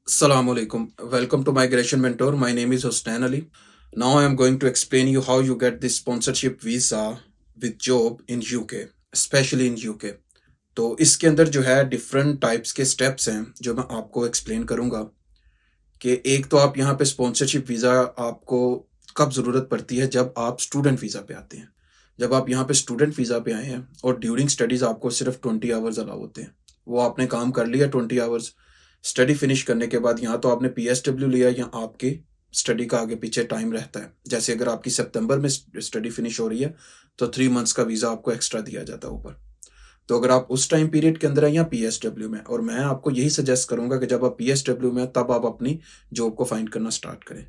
Assalamu alaikum. Welcome to Migration Mentor. My name is Husnain Ali. Now I am going to explain you how you get this sponsorship visa with job in UK, especially in UK. तो इसके अंदर जो है different types के steps हैं जो मैं आपको एक्सप्लेन करूंगा कि एक तो आप यहाँ पे स्पॉन्सरशिप वीज़ा आपको कब ज़रूरत पड़ती है जब आप स्टूडेंट वीज़ा पे आते हैं। जब आप यहाँ पे स्टूडेंट वीज़ा पे आए हैं और ड्यूरिंग स्टडीज़ आपको सिर्फ 20 आवर्स अलाउ होते हैं। वो आपने काम कर लिया 20 आवर्स, स्टडी फिनिश करने के बाद यहाँ तो आपने PSW लिया या आपकी स्टडी का आगे पीछे टाइम रहता है। जैसे अगर आपकी सितंबर में स्टडी फिनिश हो रही है तो 3 मंथ्स का वीज़ा आपको एक्स्ट्रा दिया जाता है ऊपर। तो अगर आप उस टाइम पीरियड के अंदर हैं या PSW में, और मैं आपको यही सजेस्ट करूंगा कि जब आप PSW में हैं तब आप अपनी जॉब को फाइंड करना स्टार्ट करें।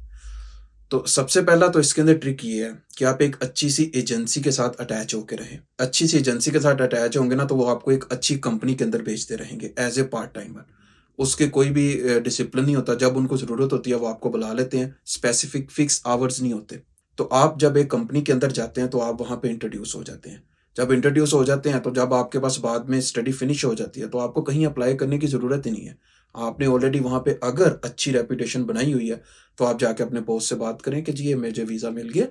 तो सबसे पहला तो इसके अंदर ट्रिक ये है कि आप एक अच्छी सी एजेंसी के साथ अटैच होकर रहें। अच्छी सी एजेंसी के साथ अटैच होंगे ना तो वो आपको एक अच्छी कंपनी के अंदर भेजते रहेंगे एज ए पार्ट टाइमर। उसके कोई भी डिसिप्लिन नहीं होता। जब उनको ज़रूरत होती है वो आपको बुला लेते हैं। स्पेसिफिक फिक्स आवर्स नहीं होते। तो आप जब एक कंपनी के अंदर जाते हैं तो आप वहाँ पे इंट्रोड्यूस हो जाते हैं। जब इंट्रोड्यूस हो जाते हैं तो जब आपके पास बाद में स्टडी फिनिश हो जाती है तो आपको कहीं अप्लाई करने की ज़रूरत ही नहीं है। आपने ऑलरेडी वहाँ पे अगर अच्छी रेपुटेशन बनाई हुई है तो आप जाके अपने बॉस से बात करें कि जी ये मुझे वीज़ा मिल गया,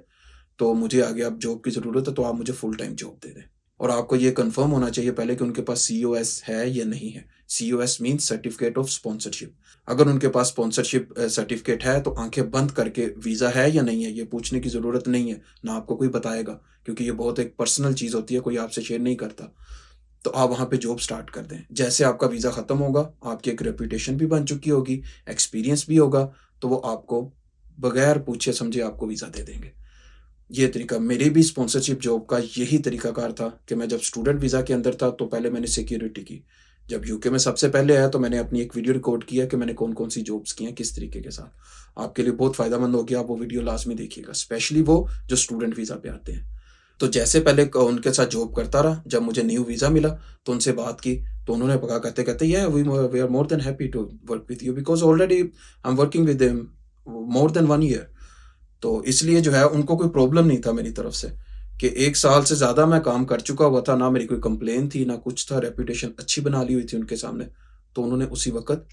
तो मुझे आगे अब जॉब की ज़रूरत है, तो आप मुझे फुल टाइम जॉब दे दें। और आपको ये कंफर्म होना चाहिए पहले कि उनके पास COS है या नहीं है। COS means certificate of sponsorship. अगर उनके पास स्पॉन्सरशिप सर्टिफिकेट है तो आंखें बंद करके वीज़ा है या नहीं है ये पूछने की ज़रूरत नहीं है, ना आपको कोई बताएगा, क्योंकि ये बहुत एक पर्सनल चीज़ होती है, कोई आपसे शेयर नहीं करता। तो आप वहाँ पे जॉब स्टार्ट कर दें। जैसे आपका वीज़ा ख़त्म होगा, आपकी एक रेपुटेशन भी बन चुकी होगी, एक्सपीरियंस भी होगा, तो वो आपको बगैर पूछे समझे आपको वीज़ा दे देंगे। ये तरीका मेरी भी स्पॉन्सरशिप जॉब का यही तरीकाकार था कि मैं जब स्टूडेंट वीज़ा के अंदर था तो पहले मैंने सिक्योरिटी की। जब यूके में सबसे पहले आया तो मैंने अपनी एक वीडियो रिकॉर्ड किया कि मैंने कौन-कौन सी जॉब्स की हैं, किस तरीके के साथ। आपके लिए बहुत फ़ायदेमंद होगी, आप वो वीडियो लास्ट में देखिएगा, स्पेशली वो जो स्टूडेंट वीज़ा पे आते हैं। तो जैसे पहले उनके साथ जॉब करता रहा, जब मुझे न्यू वीज़ा मिला तो उनसे बात की, तो उन्होंने कहा कहते-कहते we are more than happy to work with you because already I am working with them more than 1 year. तो इसलिए जो है उनको कोई प्रॉब्लम नहीं था मेरी तरफ से कि 1 साल से ज़्यादा मैं काम कर चुका हुआ था, ना मेरी कोई कंप्लेन थी, ना कुछ था, रेपुटेशन अच्छी बना ली हुई थी उनके सामने। तो उन्होंने उसी वक़्त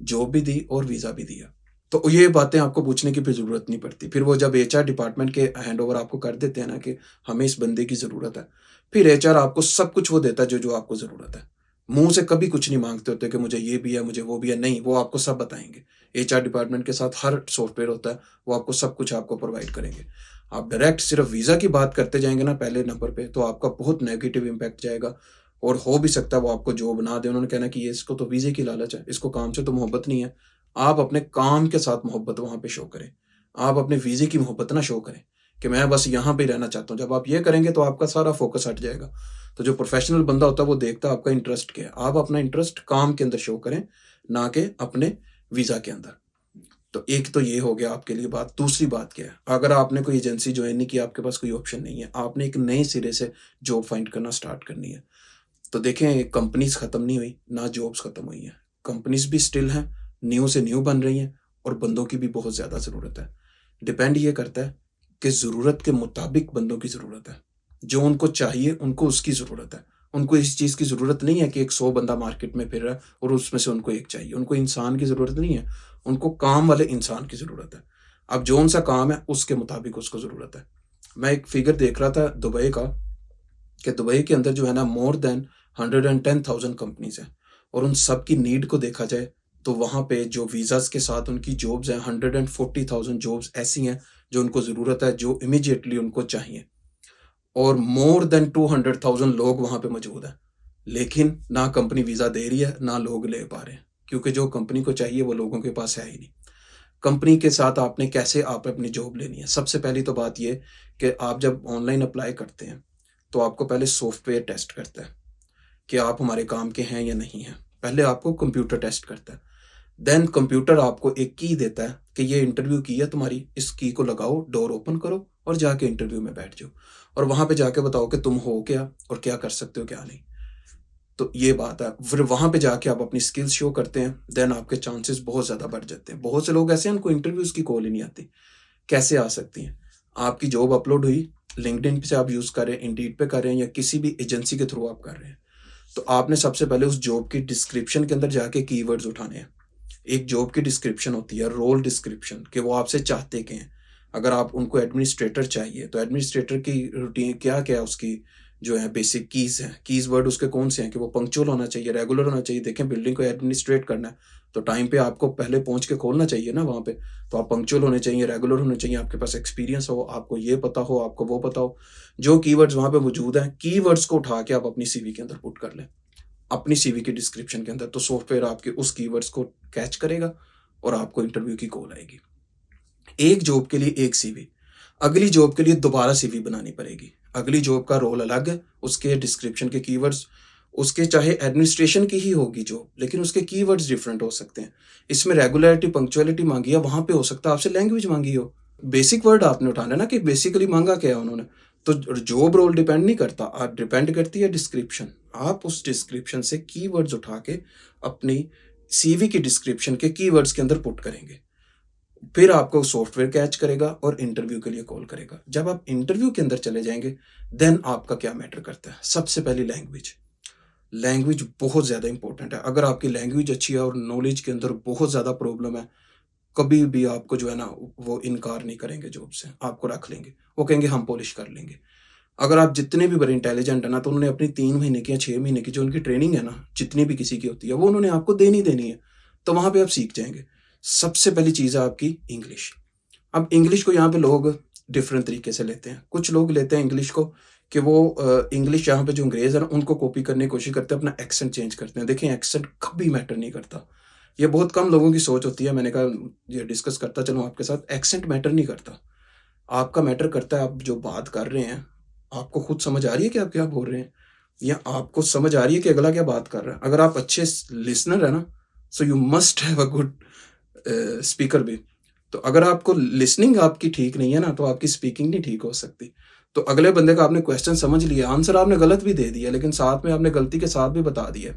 जॉब भी दी और वीज़ा भी दिया। तो ये बातें आपको पूछने की भी ज़रूरत नहीं पड़ती। फिर वो जब HR डिपार्टमेंट के हैंडओवर आपको कर देते हैं ना कि हमें इस बंदे की ज़रूरत है, फिर HR आपको सब कुछ वो देता है जो आपको ज़रूरत है। मुँह से कभी कुछ नहीं माँगते होते कि मुझे ये भी है, मुझे वो भी है, नहीं, वो आपको सब बताएँगे। HR डिपार्टमेंट के साथ हर सॉफ्टवेयर होता है, वो आपको सब कुछ आपको प्रोवाइड करेंगे। आप डायरेक्ट सिर्फ़ वीज़ा की बात करते जाएँगे ना पहले नंबर पे, तो आपका बहुत नेगेटिव इम्पैक्ट जाएगा और हो भी सकता है वो आपको जॉब ना दें। उन्होंने कहना कि ये इसको तो वीज़े की लालच है, इसको काम से तो मोहब्बत नहीं है। आप अपने काम के साथ मोहब्बत वहाँ पे शो करें। आप अपने वीज़े की मोहब्बत ना शो करें कि मैं बस यहाँ पे ही रहना चाहता हूँ। जब आप ये करेंगे तो आपका सारा फ़ोकस हट जाएगा। तो जो प्रोफ़ेशनल बंदा होता है वो देखता है आपका इंटरेस्ट क्या है। आप अपना इंटरेस्ट काम के अंदर शो करें, ना कि अपने वीज़ा के अंदर। तो एक तो ये हो गया आपके लिए बात। दूसरी बात क्या है, अगर आपने कोई एजेंसी जॉइन नहीं की, आपके पास कोई ऑप्शन नहीं है, आपने एक नए सिरे से जॉब फाइंड करना स्टार्ट करनी है। तो देखें, कंपनीज़ ख़त्म नहीं हुई, ना जॉब्स ख़त्म हुई हैं। कंपनीज़ भी स्टिल हैं, न्यू से न्यू बन रही हैं और बंदों की भी बहुत ज़्यादा ज़रूरत है। डिपेंड ये करता है कि ज़रूरत के मुताबिक बंदों की ज़रूरत है। जो उनको चाहिए, उनको उसकी ज़रूरत है। उनको इस चीज़ की ज़रूरत नहीं है कि एक 100 बंदा मार्केट में फिर रहा है और उसमें से उनको एक चाहिए। उनको इंसान की ज़रूरत नहीं है, उनको काम वाले इंसान की ज़रूरत है। अब जौन-सा काम है, उसके मुताबिक उसको ज़रूरत है। मैं एक फ़िगर देख रहा था दुबई का कि दुबई के अंदर जो है ना मोर देन 110,000 कंपनीज़ हैं और उन सब की नीड को देखा जाए तो वहाँ पे जो वीज़ाज़ के साथ उनकी जॉब्स हैं, 140,000 जॉब्स ऐसी हैं जो उनको ज़रूरत है, जो इमीडिएटली उनको चाहिए, और मोर देन 200,000 लोग वहाँ पे मौजूद हैं। लेकिन ना कंपनी वीज़ा दे रही है, ना लोग ले पा रहे हैं, क्योंकि जो कंपनी को चाहिए वो लोगों के पास है ही नहीं। कंपनी के साथ आपने कैसे आप अपनी जॉब लेनी है? सबसे पहली तो बात ये कि आप जब ऑनलाइन अप्लाई करते हैं, तो आपको पहले सॉफ्टवेयर टेस्ट करता है कि आप हमारे काम के हैं या नहीं हैं। पहले आपको कंप्यूटर टेस्ट करता है। देन कंप्यूटर आपको एक की देता है कि ये इंटरव्यू की है तुम्हारी, इस की को लगाओ, डोर ओपन करो और जाके इंटरव्यू में बैठ जाओ और वहाँ पे जाके बताओ कि तुम हो क्या और क्या कर सकते हो, क्या नहीं। तो ये बात है। फिर वहाँ पे जाके आप अपनी स्किल्स शो करते हैं, देन आपके चांसेस बहुत ज़्यादा बढ़ जाते हैं। बहुत से लोग ऐसे हैं उनको इंटरव्यूज़ की कॉल ही नहीं आती। कैसे आ सकती हैं? आपकी जॉब अपलोड हुई, लिंक्डइन से आप यूज़ कर रहे हैं, इंडीड पे कर रहे हैं या किसी भी एजेंसी के थ्रू आप कर रहे हैं। तो आपने सबसे पहले उस जॉब की डिस्क्रिप्शन के अंदर जाके कीवर्ड्स उठाने हैं। एक जॉब की डिस्क्रिप्शन होती है, रोल डिस्क्रिप्शन, कि वो आपसे चाहते क्या हैं। अगर आप उनको एडमिनिस्ट्रेटर चाहिए तो एडमिनिस्ट्रेटर की रूटीन क्या-क्या है, उसकी जो है बेसिक कीज़ हैं। कीज़ वर्ड उसके कौन-से हैं कि वो पंक्चुअल होना चाहिए, रेगुलर होना चाहिए। देखें, बिल्डिंग को एडमिनिस्ट्रेट करना है, तो टाइम पे आपको पहले पहुँच के खोलना चाहिए ना वहाँ पे। तो आप पंक्चुअल होने चाहिए, रेगुलर होने चाहिए, आपके पास एक्सपीरियंस हो, आपको ये पता हो, आपको वो पता हो। जो कीवर्ड्स वहाँ पे मौजूद हैं, कीवर्ड्स को उठा के आप अपनी सीवी के अंदर पुट कर लें। अपनी सीवी की डिस्क्रिप्शन के अंदर, तो सॉफ्टवेयर आपके उस कीवर्ड्स को कैच करेगा और आपको इंटरव्यू की कॉल आएगी। एक जॉब के लिए एक सीवी, अगली जॉब के लिए दोबारा सीवी बनानी पड़ेगी। अगली जॉब का रोल अलग है, उसके डिस्क्रिप्शन के कीवर्ड्स, उसके चाहे एडमिनिस्ट्रेशन की ही होगी जॉब, लेकिन उसके कीवर्ड्स डिफरेंट हो सकते हैं। इसमें रेगुलरिटी, पंक्चुअलिटी मांगी है, वहां पे हो सकता है आपसे लैंग्वेज मांगी हो। बेसिक वर्ड आपने उठाना है ना कि बेसिकली मांगा क्या है उन्होंने। तो जॉब रोल डिपेंड नहीं करता, आप डिपेंड करती है डिस्क्रिप्शन। आप उस डिस्क्रिप्शन से कीवर्ड्स उठा के अपनी सीवी की डिस्क्रिप्शन के कीवर्ड्स के अंदर पुट करेंगे। फिर आपको सॉफ्टवेयर कैच करेगा और इंटरव्यू के लिए कॉल करेगा। जब आप इंटरव्यू के अंदर चले जाएंगे, देन आपका क्या मैटर करता है? सबसे पहली लैंग्वेज। लैंग्वेज बहुत ज़्यादा इंपॉर्टेंट है। अगर आपकी लैंग्वेज अच्छी है और नॉलेज के अंदर बहुत ज़्यादा प्रॉब्लम है, कभी भी आपको जो है ना, वो इनकार नहीं करेंगे जॉब से, आपको रख लेंगे। वो कहेंगे हम पॉलिश कर लेंगे। अगर आप जितने भी बड़े इंटेलिजेंट है ना, तो उन्होंने अपनी 3 महीने की या 6 महीने की जो उनकी ट्रेनिंग है ना, जितनी भी किसी की होती है, वो उन्होंने आपको देनी है। तो वहां पे आप सीख जाएंगे। सबसे पहली चीज़ है आपकी इंग्लिश। अब इंग्लिश को यहाँ पे लोग डिफरेंट तरीके से लेते हैं। कुछ लोग लेते हैं इंग्लिश को कि वो इंग्लिश यहाँ पे जो अंग्रेज है ना, उनको कॉपी करने की कोशिश करते हैं, अपना एक्सेंट चेंज करते हैं। देखिए, एक्सेंट कभी मैटर नहीं करता। ये बहुत कम लोगों की सोच होती है। मैंने कहा ये डिस्कस करता चलूँ आपके साथ। एक्सेंट मैटर नहीं करता, आपका मैटर करता है आप जो बात कर रहे हैं, आपको खुद समझ आ रही है कि आप क्या बोल रहे हैं, या आपको समझ आ रही है कि अगला क्या बात कर रहा है। अगर आप अच्छे लिसनर है ना, so you must have a good speaker भी। तो अगर आपको लिसनिंग आपकी ठीक नहीं है ना, तो आपकी स्पीकिंग नहीं ठीक हो सकती। तो अगले बंदे का आपने क्वेश्चन समझ लिया, आंसर आपने गलत भी दे दिया, लेकिन साथ में आपने गलती के साथ भी बता दिया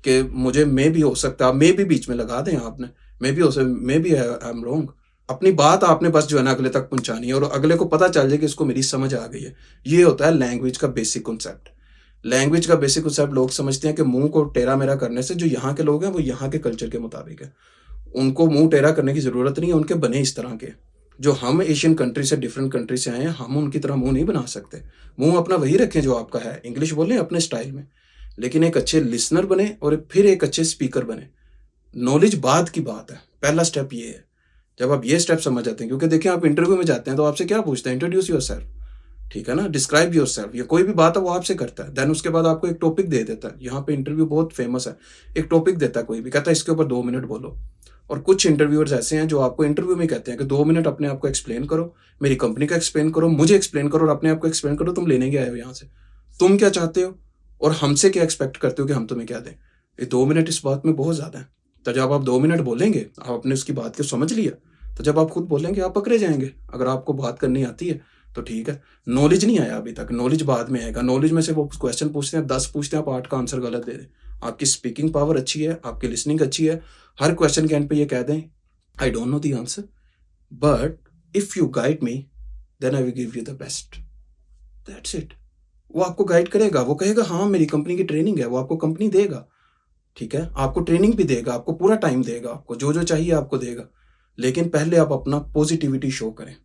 कि मुझे मे भी हो सकता है, मे भी बीच में लगा दें आपने, मे भी हो सकता, maybe I am wrong. अपनी बात आपने बस जो है ना अगले तक पहुंचानी है, और अगले को पता चल जाए कि इसको मेरी समझ आ गई है। ये होता है लैंग्वेज का बेसिक कॉन्सेप्ट। लैंग्वेज का बेसिक कॉन्सेप्ट लोग समझते हैं कि मुंह को टेढ़ा मेरा करने से, जो यहाँ के लोग हैं वो यहाँ के कल्चर के मुताबिक है, उनको मुंह टेढ़ा करने की जरूरत नहीं है, उनके बने इस तरह के। जो हम एशियन कंट्री से, डिफरेंट कंट्री से आए हैं, हम उनकी तरह मुंह नहीं बना सकते। मुंह अपना वही रखें जो आपका है, इंग्लिश बोलें अपने स्टाइल में, लेकिन एक अच्छे लिसनर बने और फिर एक अच्छे स्पीकर बने। नॉलेज बाद की बात है, पहला स्टेप ये है। जब आप ये स्टेप समझ जाते हैं, क्योंकि देखिए आप इंटरव्यू में जाते हैं तो आपसे क्या पूछते हैं, इंट्रोड्यूस योरसेल्फ, ठीक है ना, डिस्क्राइब योरसेल्फ, या कोई भी बात है वो आपसे करता है। देन उसके बाद आपको एक टॉपिक दे देता है। यहाँ पे इंटरव्यू बहुत फेमस है, एक टॉपिक देता है कोई भी, कहता है इसके ऊपर 2 मिनट बोलो। और कुछ इंटरव्यूअर्स ऐसे हैं जो आपको इंटरव्यू में कहते हैं कि 2 मिनट अपने आप को एक्सप्लेन करो, मेरी कंपनी का एक्सप्लेन करो, मुझे एक्सप्लेन करो और अपने आप को एक्सप्लेन करो, तुम लेने के आए हो यहाँ से, तुम क्या चाहते हो और हमसे क्या एक्सपेक्ट करते हो कि हम तुम्हें क्या दें। ये 2 मिनट इस बात में बहुत ज़्यादा है। तो जब आप 2 मिनट बोलेंगे, आप अपने उसकी बात को समझ लिया, तो जब आप खुद बोलेंगे आप पकड़े जाएंगे। अगर आपको बात करनी आती है तो ठीक है। नॉलेज नहीं आया अभी तक, नॉलेज बाद में आएगा। नॉलेज में से वो क्वेश्चन पूछते हैं, 10 पूछते हैं, आप 8 का आंसर गलत दे दें। आपकी स्पीकिंग पावर अच्छी है, आपकी लिसनिंग अच्छी है, हर क्वेश्चन के एंड पे ये कह दें I don't know the answer, but if you guide me then I will give you the best. That's it. वो आपको गाइड करेगा, वो कहेगा हाँ मेरी कंपनी की ट्रेनिंग है, वो आपको कंपनी देगा, ठीक है, आपको ट्रेनिंग भी देगा, आपको पूरा टाइम देगा, आपको जो जो चाहिए आपको देगा। लेकिन पहले आप अपना पॉजिटिविटी शो करें,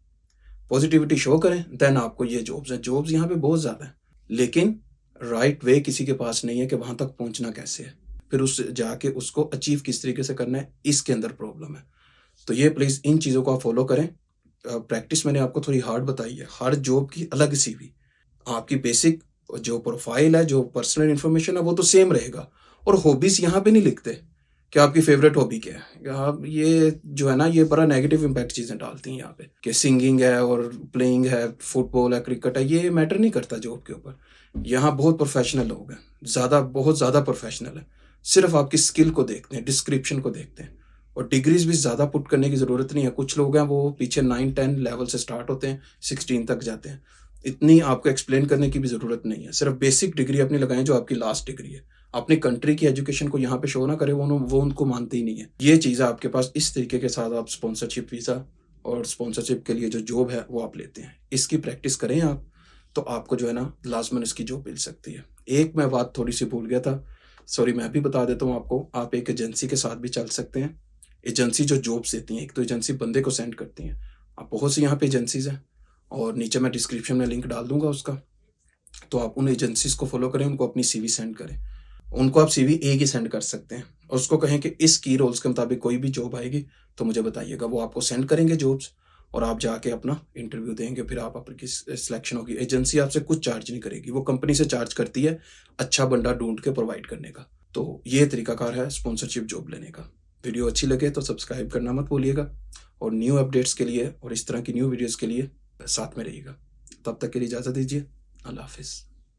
पॉजिटिविटी शो करें, देन आपको ये जॉब्स हैं। जॉब्स यहाँ पे बहुत ज़्यादा है, लेकिन राइट वे किसी के पास नहीं है कि वहाँ तक पहुँचना कैसे है, फिर उस जाके उसको अचीव किस तरीके से करना है, इसके अंदर प्रॉब्लम है। तो ये प्लीज़ इन चीज़ों को आप फॉलो करें। प्रैक्टिस मैंने आपको थोड़ी हार्ड बताई है, हर जॉब की अलग सीवी, आपकी बेसिक जो प्रोफाइल है, जो पर्सनल इन्फॉर्मेशन है, वो तो सेम रहेगा। और हॉबीज़ यहाँ पे नहीं लिखते कि आपकी फेवरेट हॉबी क्या है। आप ये जो है ना, ये बड़ा नेगेटिव इम्पैक्ट चीज़ें डालती हैं यहाँ पे कि सिंगिंग है और प्लेइंग है, फुटबॉल है, क्रिकेट है, ये मैटर नहीं करता जॉब के ऊपर। यहाँ बहुत प्रोफेशनल लोग हैं, बहुत ज़्यादा प्रोफेशनल है। सिर्फ आपकी स्किल को देखते हैं, डिस्क्रिप्शन को देखते हैं, और डिग्रीज भी ज़्यादा पुट करने की ज़रूरत नहीं है। कुछ लोग हैं वो पीछे 9-10 लेवल से स्टार्ट होते हैं, 16 तक जाते हैं। इतनी आपको एक्सप्लेन करने की भी ज़रूरत नहीं है। सिर्फ बेसिक डिग्री अपनी लगाएं जो आपकी लास्ट डिग्री है। अपनी कंट्री की एजुकेशन को यहाँ पे शो ना करें, वो उनको मानते ही नहीं है। ये चीज़ आपके पास इस तरीके के साथ आप स्पॉन्सरशिप वीज़ा और स्पॉन्सरशिप के लिए जो जॉब है वो आप लेते हैं, इसकी प्रैक्टिस करें आप, तो आपको जो है ना लाजमन इसकी जॉब मिल सकती है। एक मैं बात थोड़ी सी भूल गया था, सॉरी, मैं भी बता देता हूँ आपको। आप एक एजेंसी के साथ भी चल सकते हैं। एजेंसी जो जॉब्स देती हैं, एक तो एजेंसी बंदे को सेंड करती हैं। अब बहुत सी यहाँ पे एजेंसीज़ हैं और नीचे मैं डिस्क्रिप्शन में लिंक डाल दूँगा उसका। तो आप उन एजेंसीज़ को फ़ॉलो करें, उनको अपनी सीवी सेंड करें। उनको आप सीवी एक ही सेंड कर सकते हैं और उसको कहें कि इस की रोल्स के मुताबिक कोई भी जॉब आएगी तो मुझे बताइएगा। वो आपको सेंड करेंगे जॉब्स और आप जाके अपना इंटरव्यू देंगे, फिर आप आपकी सिलेक्शन होगी। एजेंसी आपसे कुछ चार्ज नहीं करेगी, वो कंपनी से चार्ज करती है अच्छा बंदा ढूंढ के प्रोवाइड करने का। तो ये तरीकाकार है स्पॉन्सरशिप जॉब लेने का। वीडियो अच्छी लगे तो सब्सक्राइब करना मत भूलिएगा और न्यू अपडेट्स के लिए और इस तरह की न्यू वीडियोज़ के लिए साथ में रहिएगा। तब तक के लिए इजाज़त दीजिए। अल्लाह हाफिज़।